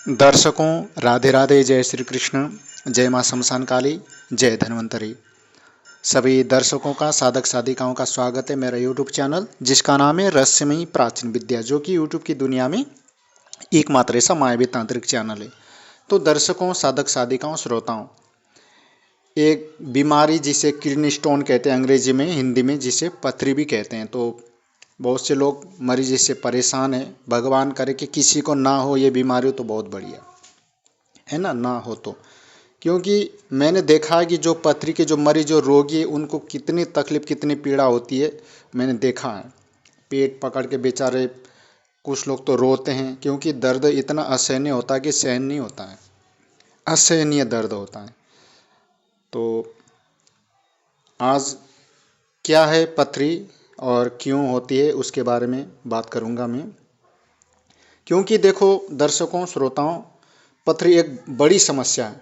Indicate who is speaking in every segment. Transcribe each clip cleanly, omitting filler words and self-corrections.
Speaker 1: दर्शकों राधे राधे, जय श्री कृष्ण, जय माँ शमशान काली, जय धन्वंतरी। सभी दर्शकों का, साधक साधिकाओं का स्वागत है मेरा यूट्यूब चैनल जिसका नाम है रहस्यमयी प्राचीन विद्या, जो कि यूट्यूब की दुनिया में एकमात्र ऐसा मायावी तांत्रिक चैनल है। तो दर्शकों, साधक साधिकाओं, श्रोताओं, एक बीमारी जिसे किडनी स्टोन कहते हैं अंग्रेजी में, हिंदी में जिसे पथरी भी कहते हैं। तो बहुत से लोग मरीज इससे परेशान हैं। भगवान करे कि किसी को ना हो ये बीमारी, तो बहुत बढ़िया है ना हो तो। क्योंकि मैंने देखा है कि जो पथरी के जो मरीज, जो रोगी है, उनको कितनी तकलीफ, कितनी पीड़ा होती है, मैंने देखा है। पेट पकड़ के बेचारे कुछ लोग तो रोते हैं, क्योंकि दर्द इतना असहनीय होता है कि सहन नहीं होता है, असहनीय दर्द होता है। तो आज क्या है पथरी और क्यों होती है, उसके बारे में बात करूंगा मैं। क्योंकि देखो दर्शकों, श्रोताओं, पथरी एक बड़ी समस्या है,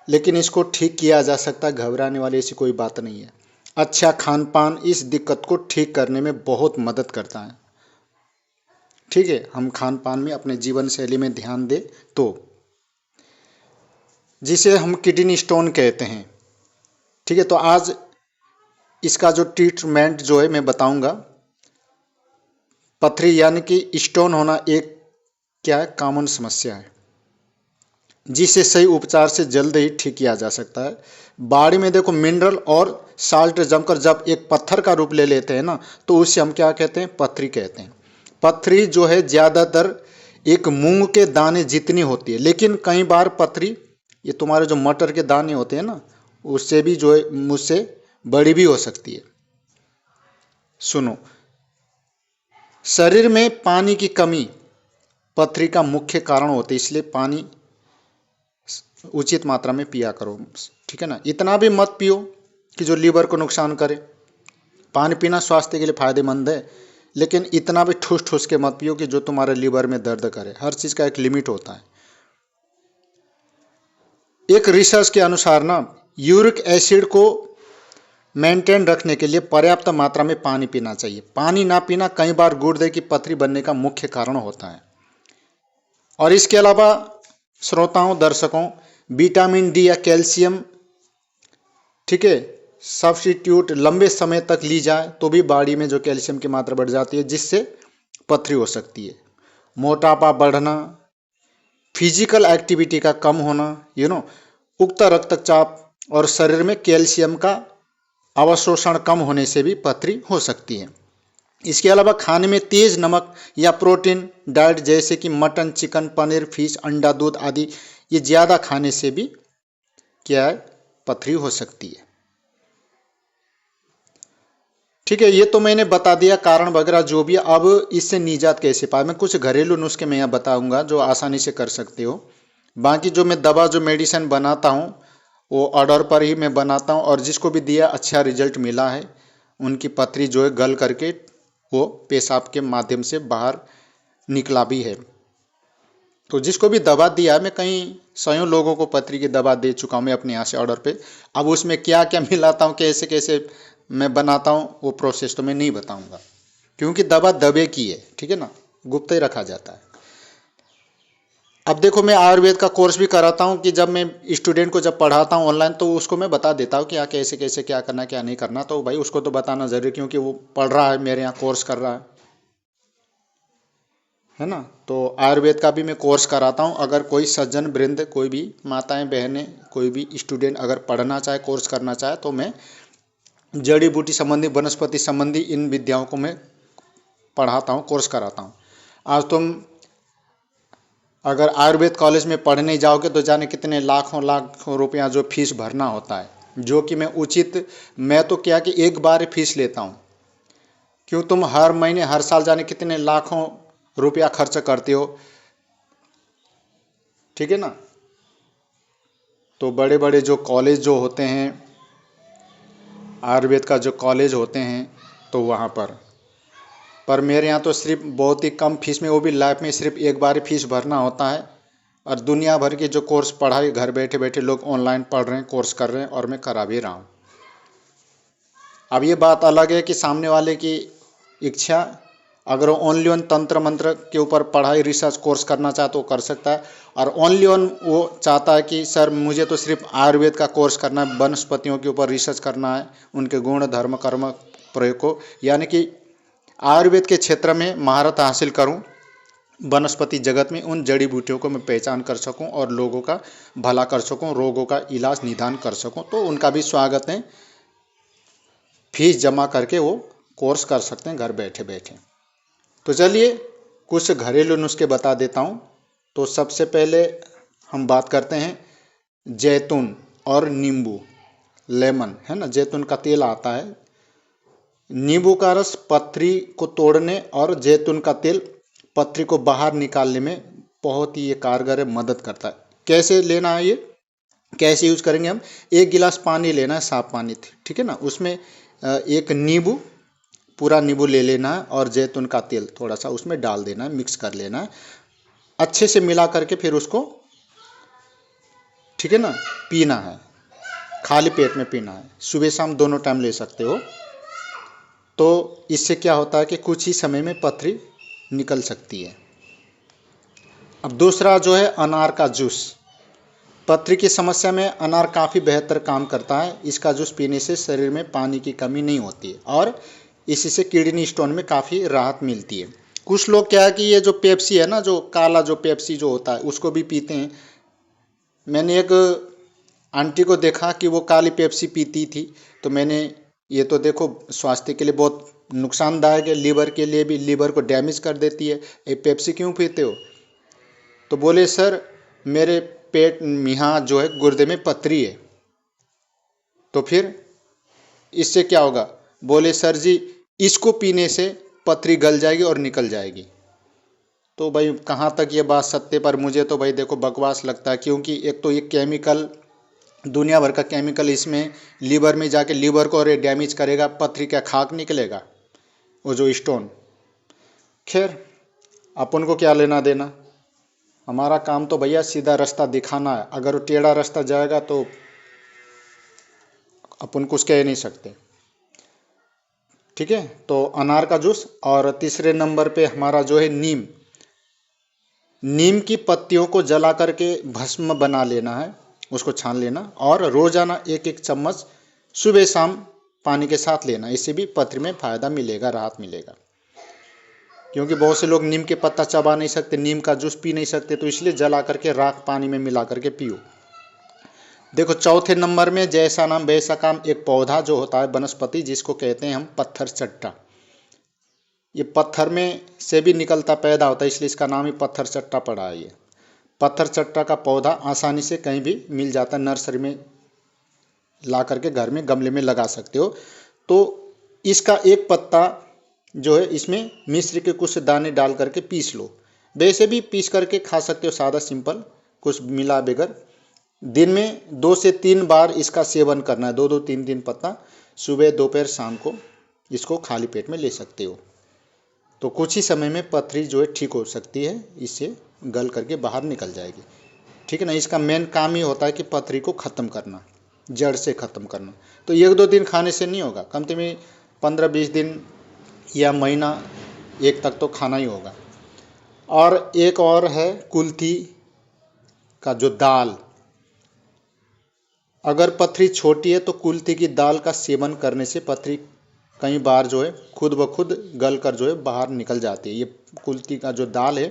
Speaker 1: लेकिन इसको ठीक किया जा सकता है। घबराने वाली ऐसी कोई बात नहीं है। अच्छा खान पान इस दिक्कत को ठीक करने में बहुत मदद करता है। ठीक है, हम खान पान में अपने जीवन शैली में ध्यान दें तो, जिसे हम किडनी स्टोन कहते हैं। ठीक है, तो आज इसका जो ट्रीटमेंट जो है मैं बताऊंगा। पथरी यानी कि स्टोन होना एक क्या है, कॉमन समस्या है, जिसे सही उपचार से जल्द ही ठीक किया जा सकता है। बॉडी में देखो मिनरल और साल्ट जमकर जब एक पत्थर का रूप ले लेते हैं ना, तो उसे हम क्या कहते हैं, पथरी कहते हैं। पथरी जो है ज़्यादातर एक मूंग के दाने जितनी होती है, लेकिन कई बार पथरी ये तुम्हारे जो मटर के दाने होते हैं ना, उससे भी जो है मुझसे बड़ी भी हो सकती है। सुनो, शरीर में पानी की कमी पथरी का मुख्य कारण होती है, इसलिए पानी उचित मात्रा में पिया करो। ठीक है ना, इतना भी मत पियो कि जो लीवर को नुकसान करे। पानी पीना स्वास्थ्य के लिए फायदेमंद है, लेकिन इतना भी ठूस ठूस के मत पियो कि जो तुम्हारे लीवर में दर्द करे। हर चीज़ का एक लिमिट होता है। एक रिसर्च के अनुसार ना, यूरिक एसिड को मेंटेन रखने के लिए पर्याप्त मात्रा में पानी पीना चाहिए। पानी ना पीना कई बार गुर्दे की पथरी बनने का मुख्य कारण होता है। और इसके अलावा श्रोताओं, दर्शकों, विटामिन डी या कैल्शियम, ठीक है, सब्स्टिट्यूट लंबे समय तक ली जाए तो भी बॉडी में जो कैल्शियम की मात्रा बढ़ जाती है, जिससे पथरी हो सकती है। मोटापा बढ़ना, फिजिकल एक्टिविटी का कम होना, उक्त रक्तचाप और शरीर में कैल्शियम का अवशोषण कम होने से भी पथरी हो सकती है। इसके अलावा खाने में तेज नमक या प्रोटीन डाइट जैसे कि मटन, चिकन, पनीर, फिश, अंडा, दूध आदि, ये ज़्यादा खाने से भी क्या है, पथरी हो सकती है। ठीक है, ये तो मैंने बता दिया कारण वगैरह जो भी। अब इससे निजात कैसे पाए, मैं कुछ घरेलू नुस्खे मैं यहाँ बताऊंगा जो आसानी से कर सकते हो। बाकी जो मैं दवा, जो मेडिसिन बनाता हूँ, वो ऑर्डर पर ही मैं बनाता हूँ, और जिसको भी दिया अच्छा रिजल्ट मिला है, उनकी पथरी जो है गल करके वो पेशाब के माध्यम से बाहर निकला भी है। तो जिसको भी दवा दिया, मैं कई सौ लोगों को पथरी की दवा दे चुका हूँ मैं अपने यहाँ से ऑर्डर पे। अब उसमें क्या क्या मिलाता हूँ, कैसे कैसे मैं बनाता हूँ, वो प्रोसेस तो मैं नहीं बताऊँगा, क्योंकि दवा दबे की है। ठीक है ना, गुप्त ही रखा जाता है। अब देखो, मैं आयुर्वेद का कोर्स भी कराता हूँ कि जब मैं स्टूडेंट को जब पढ़ाता हूँ ऑनलाइन, तो उसको मैं बता देता हूँ कि यहाँ कैसे कैसे क्या करना, क्या नहीं करना। तो भाई उसको तो बताना जरूरी, क्योंकि वो पढ़ रहा है, मेरे यहाँ कोर्स कर रहा है ना। तो आयुर्वेद का भी मैं कोर्स कराता हूँ। अगर कोई सज्जन वृंद, कोई भी माताएं बहनें, कोई भी स्टूडेंट अगर पढ़ना चाहे, कोर्स करना चाहे, तो मैं जड़ी बूटी संबंधी, वनस्पति संबंधी इन विद्याओं को मैं पढ़ाता हूँ, कोर्स कराता हूँ। आज तुम अगर आयुर्वेद कॉलेज में पढ़ने जाओगे तो जाने कितने लाखों लाखों रुपया जो फीस भरना होता है, जो कि मैं तो क्या कि एक बार फीस लेता हूँ। क्यों, तुम हर महीने, हर साल जाने कितने लाखों रुपया खर्च करते हो। ठीक है ना। तो बड़े बड़े जो कॉलेज जो होते हैं, आयुर्वेद का जो कॉलेज होते हैं, तो वहाँ पर मेरे यहाँ तो सिर्फ बहुत ही कम फीस में, वो भी लाइफ में सिर्फ एक बार ही फीस भरना होता है। और दुनिया भर के जो कोर्स पढ़ाई घर बैठे बैठे लोग ऑनलाइन पढ़ रहे हैं, कोर्स कर रहे हैं, और मैं करा भी रहा हूँ। अब ये बात अलग है कि सामने वाले की इच्छा अगर वो ओनली ऑन तंत्र मंत्र के ऊपर पढ़ाई रिसर्च कोर्स करना चाहता तो वो कर सकता है, और ओनली ऑन वो चाहता है कि सर मुझे तो सिर्फ आयुर्वेद का कोर्स करना है, वनस्पतियों के ऊपर रिसर्च करना है, उनके गुण धर्म कर्म प्रयोग को, यानी कि आयुर्वेद के क्षेत्र में महारत हासिल करूं, वनस्पति जगत में उन जड़ी बूटियों को मैं पहचान कर सकूं और लोगों का भला कर सकूं, रोगों का इलाज निदान कर सकूं, तो उनका भी स्वागत है। फीस जमा करके वो कोर्स कर सकते हैं घर बैठे बैठे। तो चलिए कुछ घरेलू नुस्खे बता देता हूं। तो सबसे पहले हम बात करते हैं जैतून और नींबू, लेमन है ना, जैतून का तेल आता है, नींबू का रस पथरी को तोड़ने और जैतून का तेल पथरी को बाहर निकालने में बहुत ही ये कारगर है, मदद करता है। कैसे लेना है, ये कैसे यूज करेंगे हम, 1 गिलास पानी लेना है, साफ पानी, ठीक है ना, उसमें एक नींबू, पूरा नींबू ले लेना है और जैतून का तेल थोड़ा सा उसमें डाल देना है, मिक्स कर लेना है, अच्छे से मिला करके फिर उसको, ठीक है ना, पीना है, खाली पेट में पीना है, सुबह शाम दोनों टाइम ले सकते हो। तो इससे क्या होता है कि कुछ ही समय में पथरी निकल सकती है। अब दूसरा जो है अनार का जूस, पथरी की समस्या में अनार काफ़ी बेहतर काम करता है। इसका जूस पीने से शरीर में पानी की कमी नहीं होती है और इसी से किडनी स्टोन में काफ़ी राहत मिलती है। कुछ लोग क्या है कि ये जो पेप्सी है ना, जो काला जो पेप्सी जो होता है उसको भी पीते हैं। मैंने एक आंटी को देखा कि वो काली पेप्सी पीती थी, तो मैंने, ये तो देखो स्वास्थ्य के लिए बहुत नुकसानदायक है, लीवर के लिए भी, लीवर को डैमेज कर देती है, ये पेप्सी क्यों पीते हो? तो बोले सर मेरे पेट यहाँ जो है गुर्दे में पथरी है। तो फिर इससे क्या होगा? बोले सर जी इसको पीने से पथरी गल जाएगी और निकल जाएगी। तो भाई कहाँ तक ये बात सत्य, पर मुझे तो भाई देखो बकवास लगता है, क्योंकि एक तो ये केमिकल, दुनिया भर का केमिकल इसमें लीवर में जाके लीवर को और डैमेज करेगा, पथरी क्या खाक निकलेगा, वो जो स्टोन। खैर अपन को क्या लेना देना, हमारा काम तो भैया सीधा रास्ता दिखाना है, अगर वो टेढ़ा रास्ता जाएगा तो अपन कुछ कह नहीं सकते, ठीक है। तो अनार का जूस, और तीसरे नंबर पे हमारा जो है नीम, नीम की पत्तियों को जला करके भस्म बना लेना है, उसको छान लेना और रोजाना 1-1 चम्मच सुबह शाम पानी के साथ लेना, इससे भी पथरी में फायदा मिलेगा, राहत मिलेगा। क्योंकि बहुत से लोग नीम के पत्ता चबा नहीं सकते, नीम का जूस पी नहीं सकते, तो इसलिए जला करके राख पानी में मिला करके पियो। देखो चौथे नंबर में जैसा नाम वैसा काम, एक पौधा जो होता है वनस्पति, जिसको कहते हैं हम पत्थर चट्टा, ये पत्थर में से भी निकलता पैदा होता है, इसलिए इसका नाम ही पत्थर चट्टा पड़ा है। ये पत्थर चट्टा का पौधा आसानी से कहीं भी मिल जाता है, नर्सरी में ला करके घर में गमले में लगा सकते हो। तो इसका एक पत्ता जो है इसमें मिश्री के कुछ दाने डाल करके पीस लो, वैसे भी पीस करके खा सकते हो, सादा सिंपल, कुछ मिला बगैर। दिन में 2 से 3 बार इसका सेवन करना है, 2-2 3-3 पत्ता, सुबह दोपहर शाम को इसको खाली पेट में ले सकते हो। तो कुछ ही समय में पथरी जो है ठीक हो सकती है, इससे गल करके बाहर निकल जाएगी, ठीक है ना। इसका मेन काम ही होता है कि पथरी को ख़त्म करना, जड़ से ख़त्म करना। तो 1-2 दिन खाने से नहीं होगा, कम से कम 15-20 दिन या महीना एक तक तो खाना ही होगा। और एक और है कुल्थी का जो दाल, अगर पथरी छोटी है तो कुल्थी की दाल का सेवन करने से पथरी कई बार जो है खुद ब खुद गल कर जो है बाहर निकल जाती है। ये कुल्थी का जो दाल है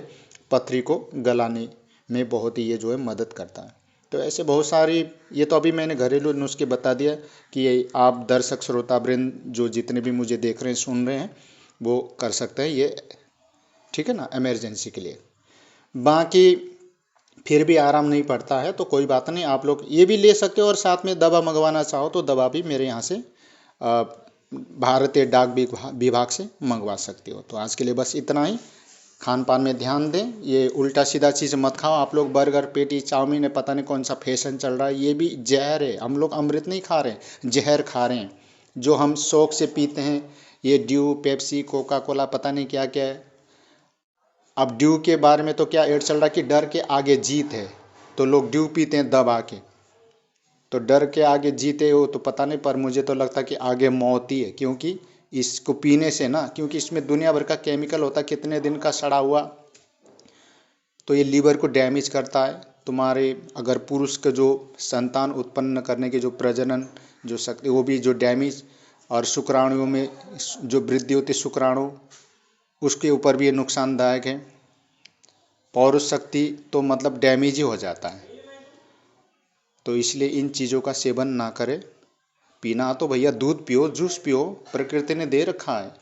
Speaker 1: पथरी को गलाने में बहुत ही ये जो है मदद करता है। तो ऐसे बहुत सारी, ये तो अभी मैंने घरेलू नुस्खे बता दिया कि आप दर्शक श्रोतावृंद जो जितने भी मुझे देख रहे हैं सुन रहे हैं वो कर सकते हैं ये, ठीक है ना, इमरजेंसी के लिए। बाकी फिर भी आराम नहीं पड़ता है तो कोई बात नहीं, आप लोग ये भी ले सकते हो, और साथ में दवा मंगवाना चाहो तो दवा भी मेरे यहाँ से भारतीय डाक विभाग से मंगवा सकते हो। तो आज के लिए बस इतना ही। खान पान में ध्यान दें, ये उल्टा सीधा चीज़ मत खाओ। आप लोग बर्गर पेटी चाउमीन है, पता नहीं कौन सा फैशन चल रहा है, ये भी जहर है। हम लोग अमृत नहीं खा रहे हैं, जहर खा रहे हैं, जो हम शौक से पीते हैं। ये ड्यू, पेप्सी, कोका कोला, पता नहीं क्या क्या है। अब ड्यू के बारे में तो क्या एड चल रहा है कि डर के आगे जीत है, तो लोग ड्यू पीते हैं दबा के। तो डर के आगे जीते हो तो पता नहीं, पर मुझे तो लगता है कि आगे मौत ही है, क्योंकि इसको पीने से ना, क्योंकि इसमें दुनिया भर का केमिकल होता है, कितने दिन का सड़ा हुआ, तो ये लीवर को डैमेज करता है। तुम्हारे अगर पुरुष का जो संतान उत्पन्न करने की जो प्रजनन जो शक्ति, वो भी जो डैमेज, और शुक्राणुओं में जो वृद्धि होती है शुक्राणु, उसके ऊपर भी ये नुकसानदायक है। पौरुष शक्ति तो मतलब डैमेज ही हो जाता है। तो इसलिए इन चीज़ों का सेवन ना करें। पीना तो भैया दूध पियो, जूस पियो, प्रकृति ने दे रखा है।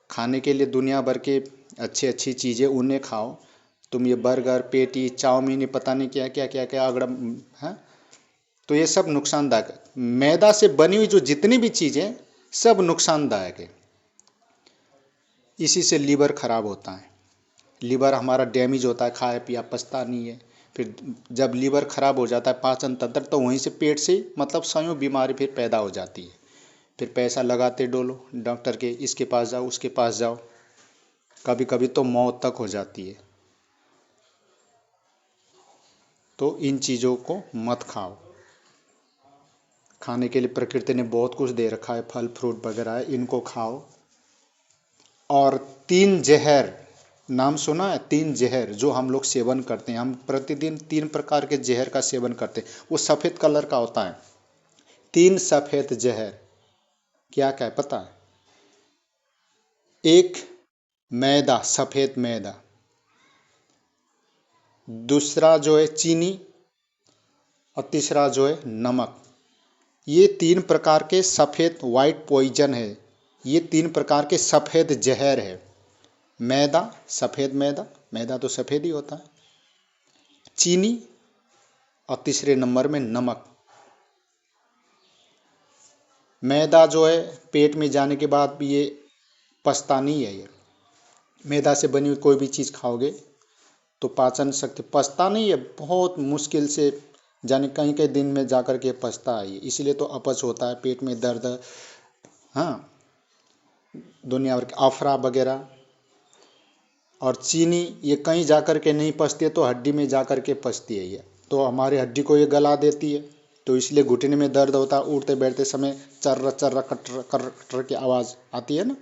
Speaker 1: खाने के लिए दुनिया भर के अच्छी अच्छी चीज़ें, उन्हें खाओ। तुम ये बर्गर, पेटी, चाउमीन, ये पता नहीं क्या क्या क्या क्या अगड़म है, तो ये सब नुकसानदायक है। मैदा से बनी हुई जो जितनी भी चीज़ें सब नुकसानदायक है। इसी से लीवर खराब होता है, लीवर हमारा डैमेज होता है, खाया पिया पचता नहीं है। फिर जब लीवर खराब हो जाता है, पाचन तंत्र, तो वहीं से पेट से मतलब संयोग बीमारी फिर पैदा हो जाती है। फिर पैसा लगाते डोलो डॉक्टर के, इसके पास जाओ उसके पास जाओ, कभी कभी तो मौत तक हो जाती है। तो इन चीज़ों को मत खाओ। खाने के लिए प्रकृति ने बहुत कुछ दे रखा है, फल फ्रूट वगैरह, इनको खाओ। और 3 जहर नाम सुना है? 3 जहर जो हम लोग सेवन करते हैं, हम प्रतिदिन 3 प्रकार के जहर का सेवन करते हैं। वो सफ़ेद कलर का होता है। 3 सफ़ेद जहर क्या क्या है पता है? एक मैदा, सफ़ेद मैदा, दूसरा जो है चीनी, और तीसरा जो है नमक। ये 3 प्रकार के सफ़ेद वाइट पॉइजन है। ये 3 प्रकार के सफ़ेद जहर है। मैदा, सफ़ेद मैदा, मैदा तो सफ़ेद ही होता है, चीनी, और तीसरे नंबर में नमक। मैदा जो है पेट में जाने के बाद भी ये पचता नहीं है। ये मैदा से बनी हुई कोई भी चीज़ खाओगे तो पाचन शक्ति, पचता नहीं है, बहुत मुश्किल से, जाने कहीं कहीं दिन में जाकर के पचता है ये, इसलिए तो अपच होता है, पेट में दर्द, हाँ, दुनिया भर के आफरा वगैरह। और चीनी ये कहीं जाकर के नहीं पचती है, तो हड्डी में जाकर के पचती है ये, तो हमारी हड्डी को ये गला देती है। तो इसलिए घुटने में दर्द होता है, उठते बैठते समय चर्र चर्र कटर कर कटर की आवाज़ आती है ना,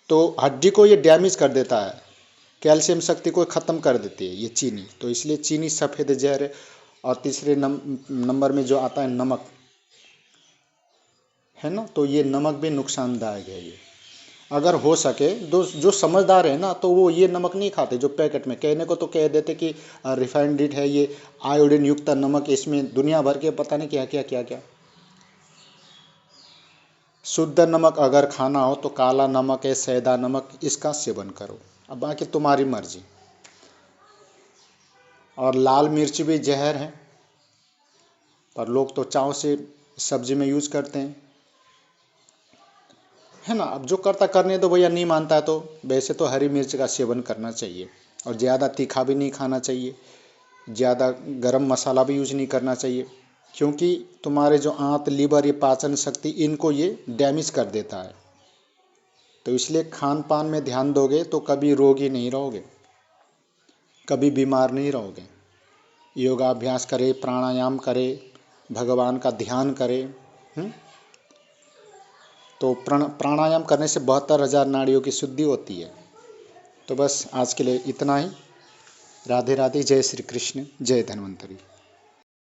Speaker 1: तो हड्डी को ये डैमेज कर देता है, कैल्शियम शक्ति को ख़त्म कर देती है ये चीनी। तो इसलिए चीनी सफ़ेद जहर है। और तीसरे नंबर में जो आता है नमक, है ना, तो ये नमक भी नुकसानदायक है। ये अगर हो सके जो समझदार है ना, तो वो ये नमक नहीं खाते जो पैकेट में, कहने को तो कह देते कि रिफाइंड है, ये आयोडीन युक्त नमक, इसमें दुनिया भर के पता नहीं क्या क्या क्या क्या। शुद्ध नमक अगर खाना हो तो काला नमक है, सैदा नमक, इसका सेवन करो। अब बाकी तुम्हारी मर्जी। और लाल मिर्च भी जहर है, पर लोग तो चाव से सब्जी में यूज़ करते हैं, है ना। अब जो करता करने दो भैया, नहीं मानता है तो वैसे तो हरी मिर्च का सेवन करना चाहिए। और ज़्यादा तीखा भी नहीं खाना चाहिए, ज़्यादा गरम मसाला भी यूज नहीं करना चाहिए, क्योंकि तुम्हारे जो आंत, लीवर, ये पाचन शक्ति, इनको ये डैमेज कर देता है। तो इसलिए खान पान में ध्यान दोगे तो कभी रोगी नहीं रहोगे, कभी बीमार नहीं रहोगे। योगाभ्यास करें, प्राणायाम करें, भगवान का ध्यान करें। तो प्राणायाम करने से 72,000 नाड़ियों की शुद्धि होती है। तो बस आज के लिए इतना ही। राधे राधे, जय श्री कृष्ण, जय धन्वंतरी।